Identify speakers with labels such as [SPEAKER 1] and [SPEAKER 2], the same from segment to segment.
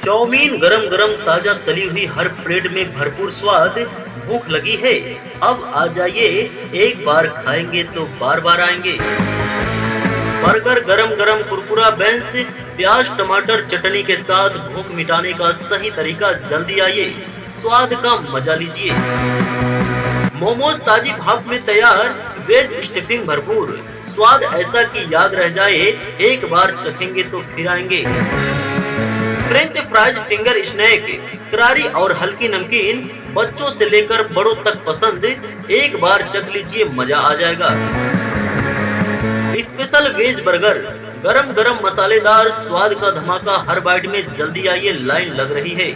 [SPEAKER 1] Chowmein गरम गरम ताजा तली हुई हर प्लेट में भरपूर स्वाद। भूख लगी है? अब आ जाइए, एक बार खाएंगे तो बार बार आएंगे। बर्गर गरम गरम कुरकुरा बेंस, प्याज टमाटर चटनी के साथ भूख मिटाने का सही तरीका। जल्दी आइए, स्वाद का मजा लीजिए। मोमोज ताजी भाप में तैयार, वेज स्टफिंग भरपूर, स्वाद ऐसा कि याद रह जाए, एक बार चखेंगे तो फिर आएंगे। फ्रेंच फ्राइज फिंगर स्नैक, करारी और हल्की नमकीन, बच्चों से लेकर बड़ों तक पसंद। एक बार चख लीजिए, मजा आ जाएगा। स्पेशल वेज बर्गर, गरम गरम मसालेदार, स्वाद का धमाका हर बाइट में। जल्दी आइए, लाइन लग रही है।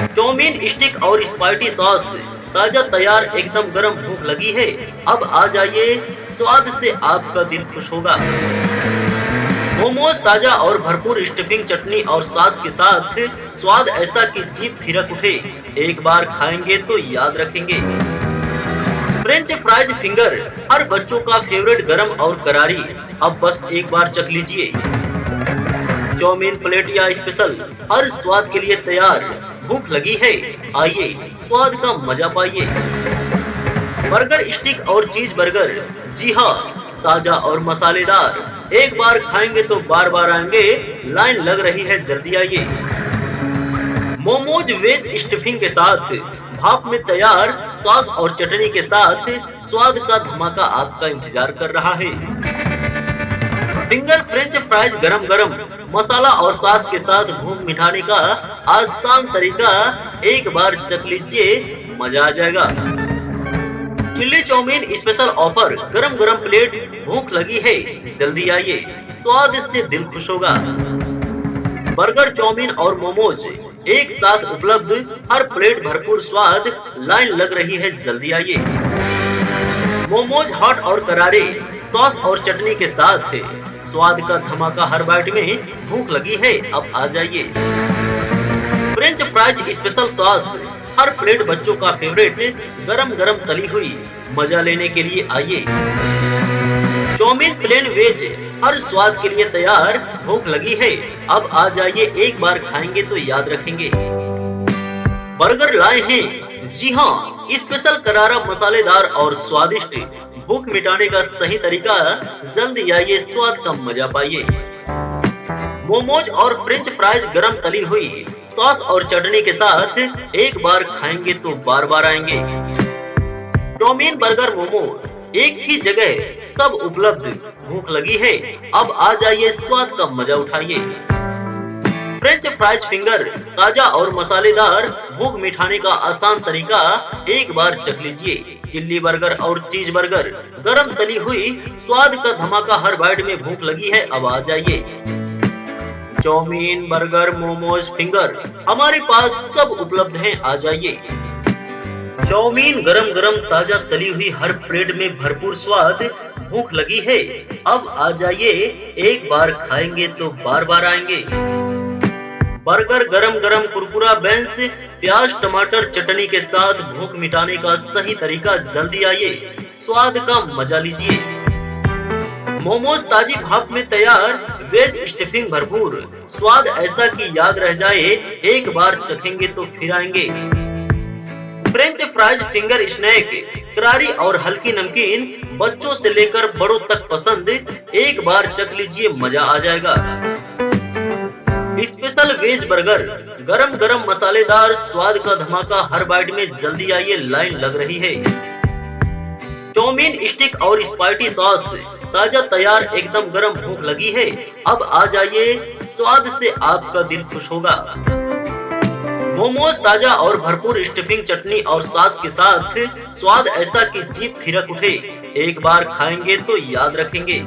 [SPEAKER 1] चाउमीन स्टिक और स्पाइसी सॉस, ताजा तैयार, एकदम गरम। भूख लगी है? अब आ जाइए, स्वाद से आपका दिल खुश होगा। मोमोज ताजा और भरपूर स्टफिंग चटनी और सॉस के साथ, स्वाद ऐसा कि जीभ थिरक उठे। एक बार खाएंगे तो याद रखेंगे। फ्रेंच फ्राइज फिंगर, हर बच्चों का फेवरेट, गरम और करारी। अब बस एक बार चख लीजिए। चाउमीन प्लेट या स्पेशल, हर स्वाद के लिए तैयार। भूख लगी है? आइए, स्वाद का मजा पाइए। बर्गर स्टिक और चीज बर्गर, जी हाँ, ताजा और मसालेदार। एक बार खाएंगे तो बार बार आएंगे, लाइन लग रही है। जल्दी आइए। मोमोज वेज स्टफिंग के साथ, भाप में तैयार, सॉस और चटनी के साथ, स्वाद का धमाका आपका इंतजार कर रहा है। फिंगर फ्रेंच फ्राइज गरम गरम, मसाला और सॉस के साथ भूख मिटाने का आसान तरीका। एक बार चख लीजिए, मजा आ जाएगा। चिल्ली चाउमीन स्पेशल ऑफर, गरम गरम प्लेट। भूख लगी है? जल्दी आइए, स्वाद से दिल खुश होगा। बर्गर चाउमीन और मोमोज एक साथ उपलब्ध, हर प्लेट भरपूर स्वाद। लाइन लग रही है, जल्दी आइए। मोमोज हॉट और करारे, सॉस और चटनी के साथ, स्वाद का धमाका हर बाइट में। भूख लगी है? अब आ जाइए। फ्रेंच फ्राइज स्पेशल सॉस, हर प्लेट बच्चों का फेवरेट, गरम गरम तली हुई। मजा लेने के लिए आइए। चाउमीन प्लेन वेज, हर स्वाद के लिए तैयार। भूख लगी है? अब आ जाइए, एक बार खाएंगे तो याद रखेंगे। बर्गर लाए हैं? जी हाँ, स्पेशल करारा, मसालेदार और स्वादिष्ट। भूख मिटाने का सही तरीका। जल्दी आइए, स्वाद का मजा पाइए। मोमोज और फ्रेंच फ्राइज गरम तली हुई, सॉस और चटनी के साथ। एक बार खाएंगे तो बार बार आएंगे। चाउमीन बर्गर मोमो, एक ही जगह सब उपलब्ध। भूख लगी है? अब आ जाइए, स्वाद का मजा उठाइए। फ्रेंच फ्राइज फिंगर, ताजा और मसालेदार, भूख मिटाने का आसान तरीका। एक बार चख लीजिए। चिल्ली बर्गर और चीज बर्गर, गरम तली हुई, स्वाद का धमाका हर बाइट में। भूख लगी है? अब आ जाइए। चाउमीन बर्गर मोमोज फिंगर, हमारे पास सब उपलब्ध हैं, आ जाइए। चाउमीन गरम गरम, ताजा तली हुई, हर प्लेट में भरपूर स्वाद। भूख लगी है? अब आ जाइए, एक बार खाएंगे तो बार बार आएंगे। बर्गर गरम गरम कुरकुरा बेंस, प्याज टमाटर चटनी के साथ, भूख मिटाने का सही तरीका। जल्दी आइए, स्वाद का मजा लीजिए। मोमोज ताजी भाप में तैयार, वेज स्टफिंग भरपूर, स्वाद ऐसा कि याद रह जाए, एक बार चखेंगे तो फिर आएंगे। फ्रेंच फ्राइज फिंगर स्नैक, करारी और हल्की नमकीन, बच्चों से लेकर बड़ों तक पसंद। एक बार चख लीजिए, मजा आ जाएगा। स्पेशल वेज बर्गर, गरम गरम मसालेदार, स्वाद का धमाका हर बाइट में। जल्दी आइए, लाइन लग रही है। चाउमीन स्टिक और स्पाइसी सॉस, ताजा तैयार, एकदम गरम। भूख लगी है? अब आ जाइए, स्वाद से आपका दिल खुश होगा। मोमोज ताजा और भरपूर स्टफिंग चटनी और सॉस के साथ, स्वाद ऐसा कि जीभ थिरक उठे। एक बार खाएंगे तो याद रखेंगे।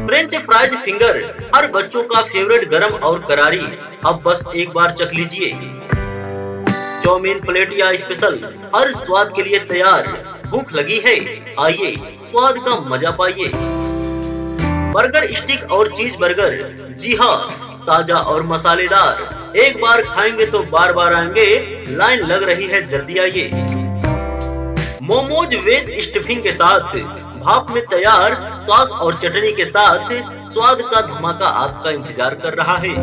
[SPEAKER 1] फ्रेंच फ्राइज फिंगर, हर बच्चों का फेवरेट, गरम और करारी। अब बस एक बार चख लीजिए। चाउमीन प्लेट या स्पेशल, हर स्वाद के लिए तैयार। भूख लगी है? आइए, स्वाद का मजा पाइए। बर्गर स्टिक और चीज बर्गर, जी हाँ, ताजा और मसालेदार। एक बार खाएंगे तो बार बार आएंगे, लाइन लग रही है, जल्दी आइए। मोमोज वेज स्टफिंग के साथ, भाप में तैयार, सॉस और चटनी के साथ, स्वाद का धमाका आपका इंतजार कर रहा है।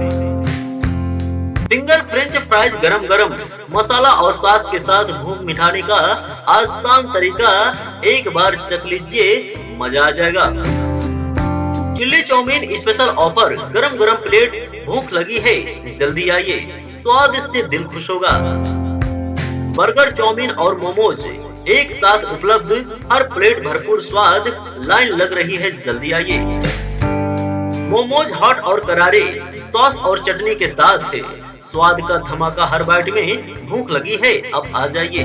[SPEAKER 1] फिंगर फ्रेंच फ्राइज गरम गरम मसाला और सॉस के साथ भूख मिटाने का आसान तरीका, एक बार चख लीजिए, मजा आ जाएगा। चिल्ली चाउमीन स्पेशल ऑफर, गरम गरम प्लेट, भूख लगी है जल्दी आइए, स्वाद से दिल खुश होगा। बर्गर, चाउमीन और मोमोज एक साथ उपलब्ध, हर प्लेट भरपूर स्वाद, लाइन लग रही है जल्दी आइए। मोमोज हॉट और करारे, सॉस और चटनी के साथ, स्वाद का धमाका हर बाइट में, भूख लगी है अब आ जाइए।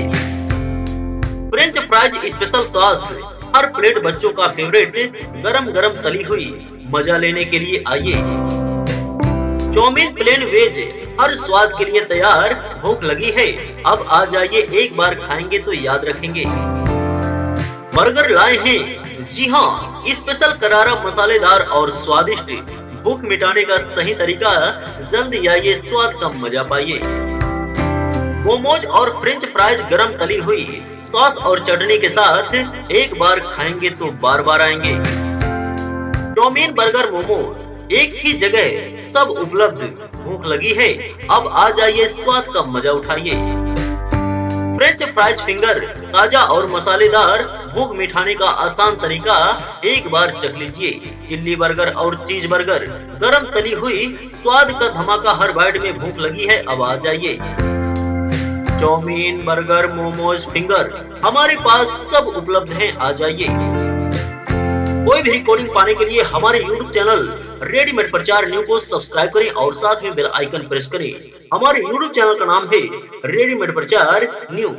[SPEAKER 1] फ्रेंच फ्राइज स्पेशल सॉस, हर प्लेट बच्चों का फेवरेट, गरम गरम तली हुई, मजा लेने के लिए आइए। चाउमीन प्लेन वेज, हर स्वाद के लिए तैयार, भूख लगी है अब आ जाइए, एक बार खाएंगे तो याद रखेंगे। बर्गर लाए हैं, जी हाँ, स्पेशल करारा, मसालेदार और स्वादिष्ट, भूख मिटाने का सही तरीका, जल्दी आइए, स्वाद का मजा पाइए। मोमोज और फ्रेंच फ्राइज गरम तली हुई, सॉस और चटनी के साथ, एक बार खाएंगे तो बार बार आएंगे। चाउमीन, बर्गर, मोमो एक ही जगह सब उपलब्ध, भूख लगी है अब आ जाइए, स्वाद का मजा उठाइए। फ्रेंच फ्राइज फिंगर, ताजा और मसालेदार, भूख मिटाने का आसान तरीका, एक बार चख लीजिए। चिल्ली बर्गर और चीज बर्गर, गरम तली हुई, स्वाद का धमाका हर बाइट में, भूख लगी है अब आ जाइए। चाउमीन, बर्गर, मोमोज, फिंगर, हमारे पास सब उपलब्ध है, आ जाइए। कोई भी रिकॉर्डिंग पाने के लिए हमारे YouTube चैनल रेडीमेड प्रचार न्यू को सब्सक्राइब करें और साथ में बेल आइकन प्रेस करें। हमारे YouTube चैनल का नाम है रेडीमेड प्रचार न्यू।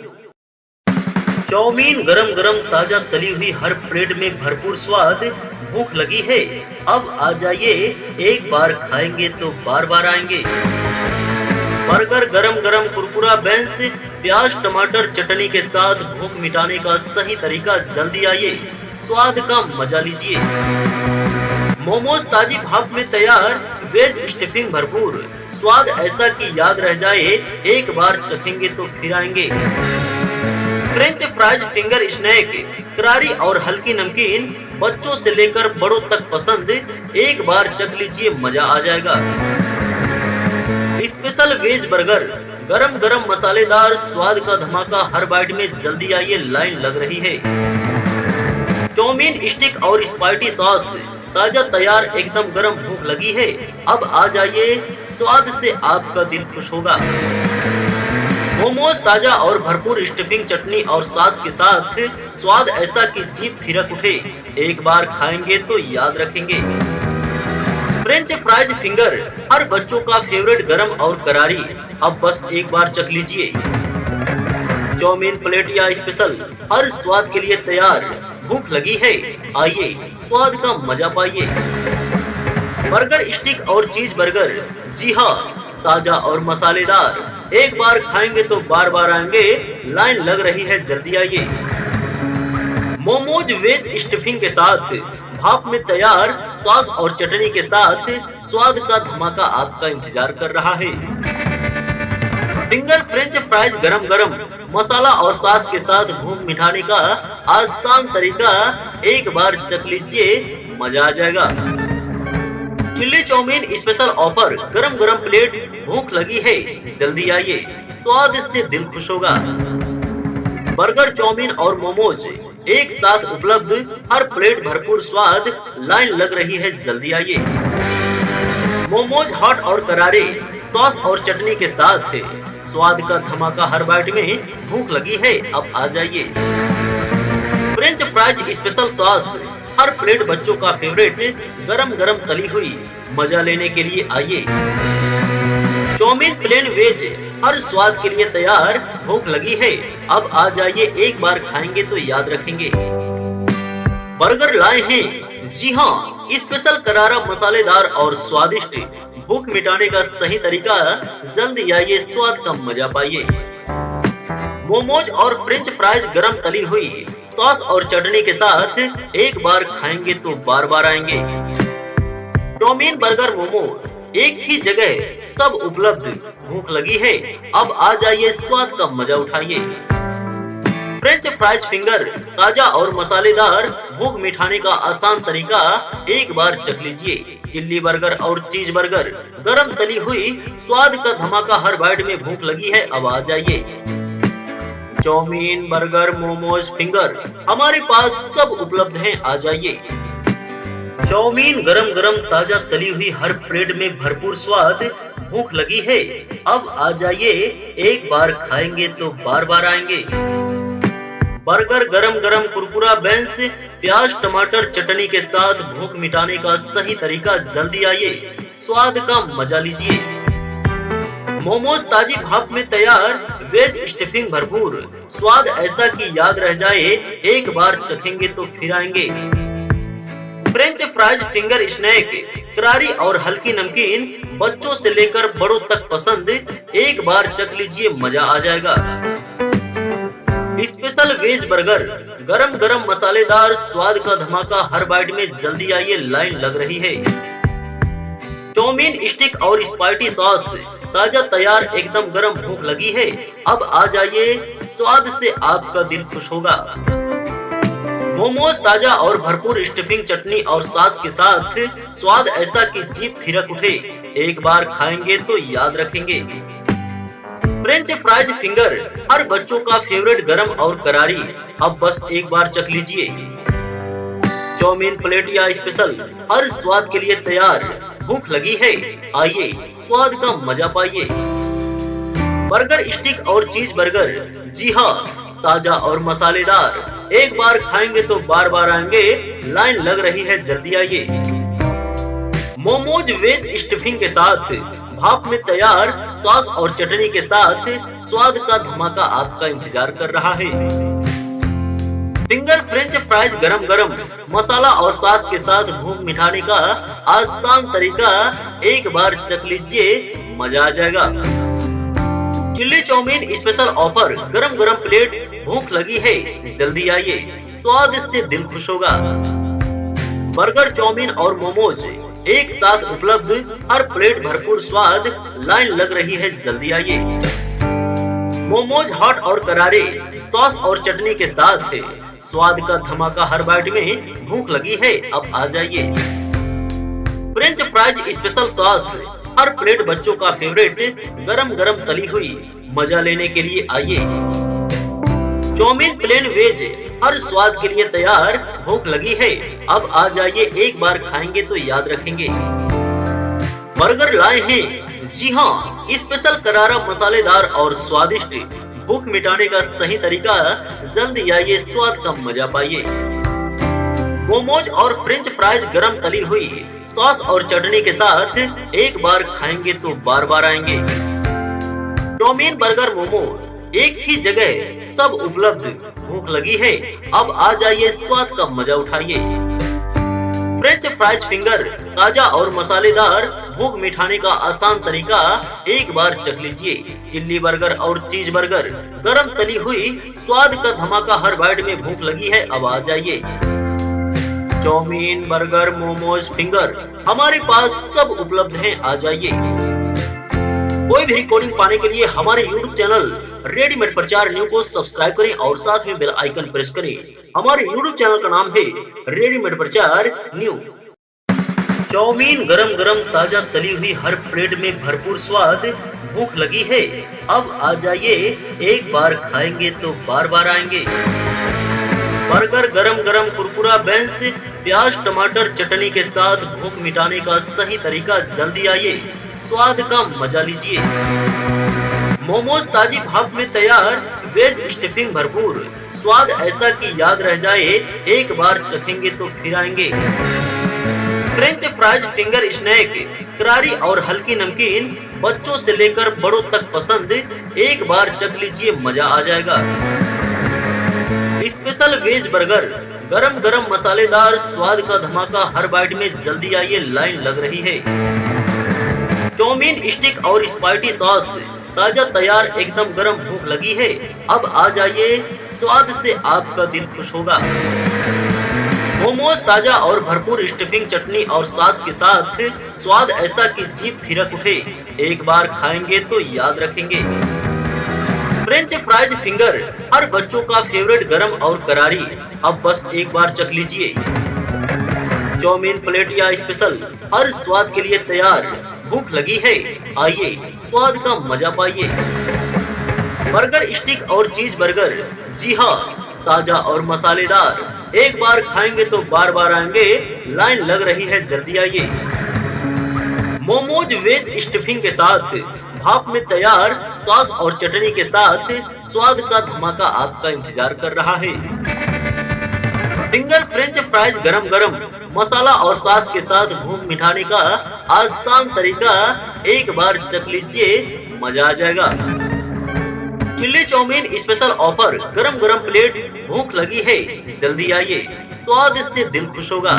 [SPEAKER 1] चाउमीन गरम गरम ताजा तली हुई, हर प्लेट में भरपूर स्वाद, भूख लगी है अब आ जाइए, एक बार खाएंगे तो बार बार आएंगे। बर्गर गरम गरम कुरकुरा बेंस, प्याज टमाटर चटनी के साथ, भूख मिटाने का सही तरीका, जल्दी आइए, स्वाद का मजा लीजिए। मोमोज ताजी भाप में तैयार, वेज स्टफिंग भरपूर, स्वाद ऐसा कि याद रह जाए, एक बार चखेंगे तो फिर आएंगे। फ्रेंच फ्राइज फिंगर स्नैक, करारी और हल्की नमकीन, बच्चों से लेकर बड़ों तक पसंद, एक बार चख लीजिए, मजा आ जाएगा। स्पेशल वेज बर्गर, गरम गरम मसालेदार, स्वाद का धमाका हर बाइट में, जल्दी आइए, लाइन लग रही है। चाउमीन स्टिक और स्पाइसी सॉस, ताजा तैयार, एकदम गरम, भूख लगी है अब आ जाइए, स्वाद से आपका दिल खुश होगा। मोमोज ताजा और भरपूर स्टफिंग, चटनी और सॉस के साथ, स्वाद ऐसा कि जीभ थिरक उठे, एक बार खाएंगे तो याद रखेंगे। फ्रेंच फ्राइज फिंगर, हर बच्चों का फेवरेट, गरम और करारी, अब बस एक बार चख लीजिए। चाउमीन प्लेट या स्पेशल, हर स्वाद के लिए तैयार, भूख लगी है आइए, स्वाद का मजा पाइए। बर्गर स्टिक और चीज बर्गर, जी हाँ, ताजा और मसालेदार, एक बार खाएंगे तो बार बार आएंगे, लाइन लग रही है जल्दी आइए। मोमोज वेज स्टफिंग के साथ, भाप में तैयार, सॉस और चटनी के साथ, स्वाद का धमाका आपका इंतजार कर रहा है। फिंगर फ्रेंच फ्राइज गरम गरम, मसाला और सॉस के साथ, भूख मिटाने का आसान तरीका, एक बार चख लीजिए, मजा आ जाएगा। चिल्ली चाउमीन स्पेशल ऑफर, गरम गरम प्लेट, भूख लगी है जल्दी आइए, स्वाद से दिल खुश होगा। बर्गर, चाउमीन और मोमोज एक साथ उपलब्ध, हर प्लेट भरपूर स्वाद, लाइन लग रही है जल्दी आइए। मोमोज हॉट और करारे, सॉस और चटनी के साथ, स्वाद का धमाका हर बाइट में, भूख लगी है अब आ जाइए। फ्रेंच फ्राइज स्पेशल सॉस, हर प्लेट बच्चों का फेवरेट, गरम गरम तली हुई, मजा लेने के लिए आइए। चाउमीन प्लेन वेज, हर स्वाद के लिए तैयार, भूख लगी है अब आ जाइए, एक बार खाएंगे तो याद रखेंगे। बर्गर लाए हैं, जी हाँ, स्पेशल करारा, मसालेदार और स्वादिष्ट, भूख मिटाने का सही तरीका, जल्दी आइए, स्वाद का मजा पाइए। मोमोज और फ्रेंच फ्राइज गरम तली हुई, सॉस और चटनी के साथ, एक बार खाएंगे तो बार बार आएंगे। चाउमीन, बर्गर, मोमो एक ही जगह सब उपलब्ध, भूख लगी है अब आ जाइए, स्वाद का मजा उठाइए। फ्रेंच फ्राइज फिंगर, ताजा और मसालेदार, भूख मिटाने का आसान तरीका एक बार चख लीजिए। चिल्ली बर्गर और चीज बर्गर, गरम तली हुई स्वाद का धमाका, हर बाइट में भूख लगी है, अब आ जाइए। चाउमीन, बर्गर, मोमोज, फिंगर, हमारे पास सब उपलब्ध हैं, आ जाइए। चाउमीन गरम गरम ताजा तली हुई, हर प्लेट में भरपूर स्वाद, भूख लगी है, अब आ जाइए। एक बार खाएंगे तो बार बार आएंगे। बर्गर गरम गरम कुरकुरा बेंस, प्याज टमाटर चटनी के साथ भूख मिटाने का सही तरीका, जल्दी आइए, स्वाद का मजा लीजिए। मोमोज ताजी भाप में तैयार, वेज स्टफिंग भरपूर, स्वाद ऐसा कि याद रह जाए, एक बार चखेंगे तो फिर आएंगे। फ्रेंच फ्राइज फिंगर स्नैक, करारी और हल्की नमकीन, बच्चों से लेकर बड़ों तक पसंद, एक बार चख लीजिए, मजा आ जाएगा। स्पेशल वेज बर्गर, गरम गरम मसालेदार स्वाद का धमाका, हर बाइट में जल्दी आइए, लाइन लग रही है। चाउमीन स्टिक और स्पाइसी सॉस, ताजा तैयार, एकदम गरम, भूख लगी है, अब आ जाइए, स्वाद से आपका दिल खुश होगा। मोमोज ताजा और भरपूर स्टफिंग चटनी और सॉस के साथ, स्वाद ऐसा कि जीभ थिरक उठे, एक बार खाएंगे तो याद रखेंगे। फ्रेंच फ्राइज फिंगर, हर बच्चों का फेवरेट, गरम और करारी, अब बस एक बार चख लीजिए। चाउमीन प्लेट या स्पेशल, हर स्वाद के लिए तैयार, भूख लगी है, आइए, स्वाद का मजा पाइए। बर्गर स्टिक और चीज बर्गर, जी हाँ, ताजा और मसालेदार, एक बार खाएंगे तो बार बार आएंगे, लाइन लग रही है, जल्दी आइए। मोमोज वेज स्टफिंग के साथ, भाप में तैयार, सॉस और चटनी के साथ, स्वाद का धमाका आपका इंतजार कर रहा है। फिंगर फ्रेंच फ्राइज गरम गरम, मसाला और सॉस के साथ भूख मिटाने का आसान तरीका, एक बार चख लीजिए, मजा आ जाएगा। चिल्ली चाउमीन स्पेशल ऑफर, गरम गरम प्लेट, भूख लगी है, जल्दी आइए, स्वाद से दिल खुश होगा। बर्गर, चाउमीन और मोमोज एक साथ उपलब्ध, हर प्लेट भरपूर स्वाद, लाइन लग रही है, जल्दी आइए। मोमोज हॉट और करारे, सॉस और चटनी के साथ, स्वाद का धमाका, हर बाइट में भूख लगी है, अब आ जाइए। फ्रेंच फ्राइज स्पेशल सॉस, हर प्लेट बच्चों का फेवरेट, गरम गरम तली हुई, मजा लेने के लिए आइए। चाउमीन प्लेन वेज, हर स्वाद के लिए तैयार, भूख लगी है, अब आ जाइए, एक बार खाएंगे तो याद रखेंगे। बर्गर लाए हैं, जी हाँ, स्पेशल करारा, मसालेदार और स्वादिष्ट, भूख मिटाने का सही तरीका, जल्दी आइए, स्वाद का मजा पाइए। मोमोज और फ्रेंच फ्राइज गरम तली हुई, सॉस और चटनी के साथ, एक बार खाएंगे तो बार बार आएंगे। चाउमीन बर्गर मोमो, एक ही जगह सब उपलब्ध, भूख लगी है, अब आ जाइए, स्वाद का मजा उठाइए। फ्रेंच फ्राइज फिंगर, ताजा और मसालेदार, भूख मिटाने का आसान तरीका, एक बार चख लीजिए। चिल्ली बर्गर और चीज बर्गर, गरम तली हुई, स्वाद का धमाका, हर बाइट में भूख लगी है, अब आ जाइए। चाउमीन, बर्गर, मोमोज, फिंगर, हमारे पास सब उपलब्ध हैं, आ जाइए। कोई भी रिकॉर्डिंग पाने के लिए हमारे YouTube चैनल रेडीमेड प्रचार न्यू को सब्सक्राइब करें और साथ में बेल आइकन प्रेस करें। हमारे YouTube चैनल का नाम है रेडीमेड प्रचार न्यू। चाउमीन गरम गरम ताजा तली हुई, हर प्लेट में भरपूर स्वाद, भूख लगी है, अब आ जाइए, एक बार खाएंगे तो बार बार आएंगे। बर्गर गरम गरम कुरकुरा बेंस, प्याज टमाटर चटनी के साथ, भूख मिटाने का सही तरीका, जल्दी आइए, स्वाद का मजा लीजिए। मोमोज ताजी भाप में तैयार, वेज स्टफिंग भरपूर, स्वाद ऐसा कि याद रह जाए, एक बार चखेंगे तो फिर आएंगे। फ्रेंच फ्राइज फिंगर स्नैक, करारी और हल्की नमकीन, बच्चों से लेकर बड़ों तक पसंद, एक बार चख लीजिए, मजा आ जाएगा। स्पेशल वेज बर्गर, गरम गरम मसालेदार, स्वाद का धमाका, हर बाइट में जल्दी आइए, लाइन लग रही है। चाउमीन स्टिक और स्पाइसी सॉस, ताजा तैयार, एकदम गरम, भूख लगी है, अब आ जाइए, स्वाद से आपका दिल खुश होगा। मोमोज ताजा और भरपूर स्टफिंग चटनी और सॉस के साथ, स्वाद ऐसा कि जीभ थिरक उठे, एक बार खाएंगे तो याद रखेंगे। फ्रेंच फ्राइज फिंगर, हर बच्चों का फेवरेट, गरम और करारी, अब बस एक बार चख लीजिए। चाउमीन प्लेट या स्पेशल, हर स्वाद के लिए तैयार। भूख लगी है? आइए स्वाद का मजा पाइए। बर्गर स्टिक और चीज बर्गर, जी हाँ, ताजा और मसालेदार। एक बार खाएंगे तो बार बार आएंगे। लाइन लग रही है, जल्दी आइए। मोमोज वेज स्टफिंग के साथ, भाप में तैयार, सॉस और चटनी के साथ स्वाद का धमाका आपका इंतजार कर रहा है। फिंगर फ्रेंच फ्राइज गरम गरम, मसाला और सॉस के साथ भूख मिटाने का आसान तरीका। एक बार चख लीजिए, मजा आ जाएगा। चिल्ली चाउमीन स्पेशल ऑफर, गरम गरम प्लेट। भूख लगी है? जल्दी आइए, स्वाद से दिल खुश होगा।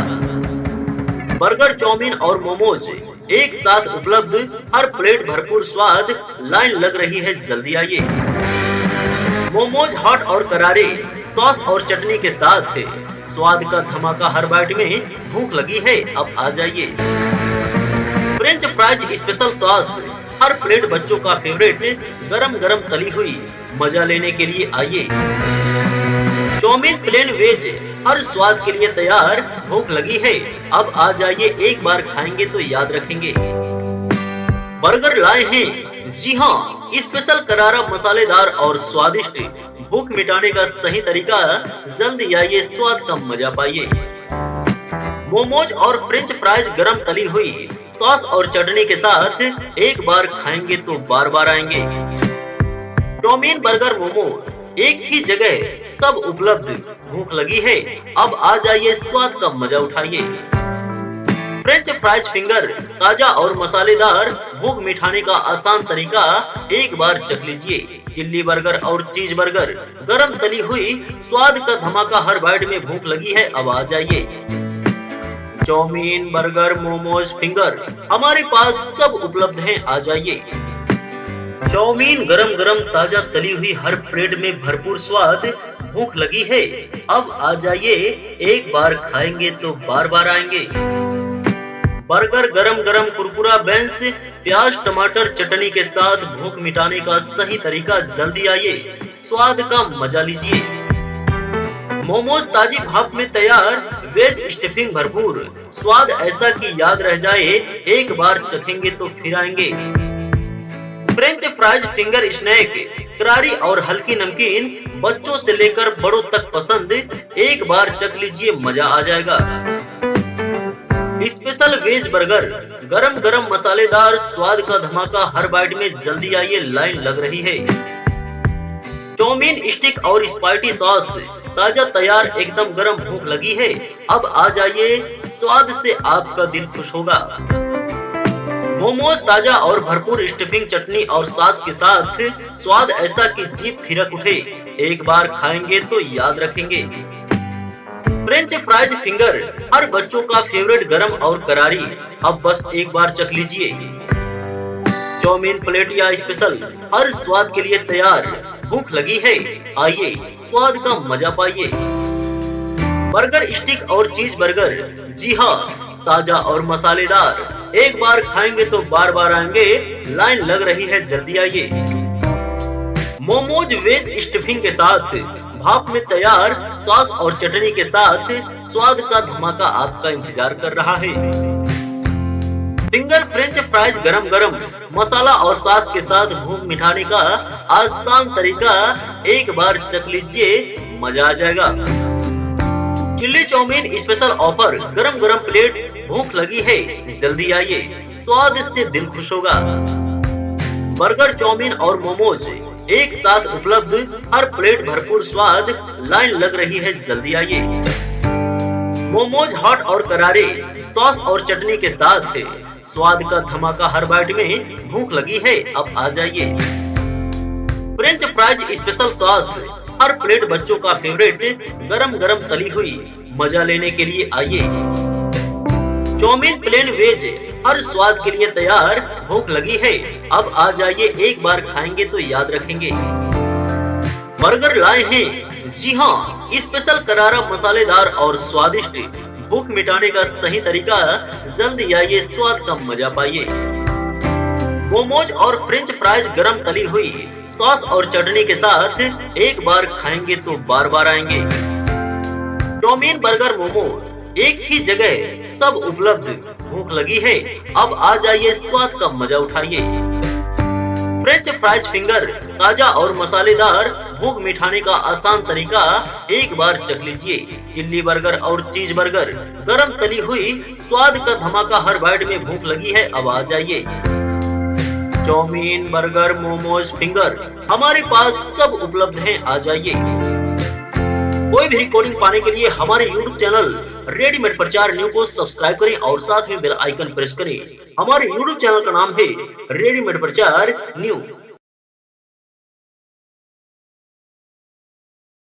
[SPEAKER 1] बर्गर, चाउमीन और मोमोज एक साथ उपलब्ध, हर प्लेट भरपूर स्वाद। लाइन लग रही है, जल्दी आइए। मोमोज हॉट और करारे, सॉस और चटनी के साथ स्वाद का धमाका हर बाइट में। भूख लगी है? अब आ जाइए। फ्रेंच फ्राइज स्पेशल सॉस, हर प्लेट बच्चों का फेवरेट। गरम गरम तली हुई, मजा लेने के लिए आइए। चाउमीन प्लेन वेज, हर स्वाद के लिए तैयार। भूख लगी है? अब आ जाइए, एक बार खाएंगे तो याद रखेंगे। बर्गर लाए हैं? जी हाँ, स्पेशल करारा, मसालेदार और स्वादिष्ट। भूख मिटाने का सही तरीका, जल्दी आइए, स्वाद का मजा पाइए। मोमोज और फ्रेंच फ्राइज गरम तली हुई, सॉस और चटनी के साथ। एक बार खाएंगे तो बार बार आएंगे। चाउमीन, बर्गर, मोमो एक ही जगह, सब उपलब्ध। भूख लगी है? अब आ जाइए, स्वाद का मजा उठाइए। फ्रेंच फ्राइज फिंगर, ताजा और मसालेदार। भूख मिटाने का आसान तरीका, एक बार चख लीजिए। चिल्ली बर्गर और चीज बर्गर, गरम तली हुई, स्वाद का धमाका हर बाइट में। भूख लगी है? अब आ जाइए। चाउमीन, बर्गर, मोमोज, फिंगर, हमारे पास सब उपलब्ध हैं, आ जाइए। चाउमीन गरम गरम, ताजा तली हुई, हर प्लेट में भरपूर स्वाद। भूख लगी है? अब आ जाइए, एक बार खाएंगे तो बार बार आएंगे। बर्गर गरम गरम, कुरकुरा बेंस, प्याज टमाटर चटनी के साथ। भूख मिटाने का सही तरीका, जल्दी आइए, स्वाद का मजा लीजिए। मोमोज ताजी भाप में तैयार, वेज स्टफिंग भरपूर। स्वाद ऐसा कि याद रह जाए, एक बार चखेंगे तो फिर आएंगे। फ्रेंच फ्राइज फिंगर स्नैक, करारी और हल्की नमकीन, बच्चों से लेकर बड़ों तक पसंद। एक बार चख लीजिए, मजा आ जाएगा। स्पेशल वेज बर्गर, गरम गरम मसालेदार, स्वाद का धमाका हर बाइट में। जल्दी आइए, लाइन लग रही है। चाउमीन स्टिक और स्पाइसी सॉस, ताजा तैयार, एकदम गरम। भूख लगी है? अब आ जाइए, स्वाद से आपका दिल खुश होगा। मोमोज ताजा और भरपूर, स्टफिंग चटनी और सॉस के साथ। स्वाद ऐसा कि जीभ थिरक उठे। एक बार खाएंगे तो याद रखेंगे। फ्रेंच फ्राइज फिंगर, हर बच्चों का फेवरेट, गरम और करारी। अब बस एक बार चख लीजिए। चाउमीन प्लेट या स्पेशल, हर स्वाद के लिए तैयार। भूख लगी है? आइए, स्वाद का मजा पाइए। बर्गर स्टिक और चीज बर्गर, जी हाँ, ताजा और मसालेदार। एक बार खाएंगे तो बार बार आएंगे। लाइन लग रही है, जल्दी आइए। मोमोज वेज स्टफिंग के साथ, भाप में तैयार, सॉस और चटनी के साथ। स्वाद का धमाका आपका इंतजार कर रहा है। फिंगर फ्रेंच फ्राइज गरम गरम, मसाला और सॉस के साथ। भूख मिटाने का आसान तरीका, एक बार चख लीजिए, मजा आ जाएगा। चिल्ली चाउमीन स्पेशल ऑफर, गरम गरम प्लेट। भूख लगी है? जल्दी आइए, स्वाद से दिल खुश होगा। बर्गर, चाउमीन और मोमोज एक साथ उपलब्ध, हर प्लेट भरपूर स्वाद। लाइन लग रही है, जल्दी आइए। मोमोज हॉट और करारे, सॉस और चटनी के साथ। स्वाद का धमाका हर बाइट में। भूख लगी है? अब आ जाइए। फ्रेंच फ्राइज स्पेशल सॉस, हर प्लेट बच्चों का फेवरेट। गरम गरम तली हुई, मजा लेने के लिए आइए। चाउमीन प्लेन वेज, हर स्वाद के लिए तैयार। भूख लगी है? अब आ जाइए, एक बार खाएंगे तो याद रखेंगे। बर्गर लाए हैं? जी हाँ, स्पेशल करारा, मसालेदार और स्वादिष्ट। भूख मिटाने का सही तरीका, जल्दी आइए, स्वाद का मजा पाइए। मोमोज और फ्रेंच फ्राइज गरम तली हुई, सॉस और चटनी के साथ। एक बार खाएंगे तो बार बार आएंगे। चाउमीन, बर्गर, मोमो एक ही जगह सब उपलब्ध। भूख लगी है, अब आ जाइए, स्वाद का मजा उठाइए। फ्रेंच फ्राइज फिंगर, ताजा और मसालेदार, भूख मिटाने का आसान तरीका, एक बार चख लीजिए। चिल्ली बर्गर और चीज बर्गर, गरम तली हुई, स्वाद का धमाका, हर बाइट में भूख लगी है, अब आ जाइए। चाउमीन, बर्गर, मोमोज, फिंगर, हमारे पास सब उपलब्ध है, आ जाइए। कोई भी रिकॉर्डिंग पाने के लिए हमारे YouTube चैनल रेडीमेड प्रचार न्यू को सब्सक्राइब करें और साथ में बेल आइकन प्रेस करें। हमारे YouTube चैनल का नाम है रेडीमेड प्रचार न्यू।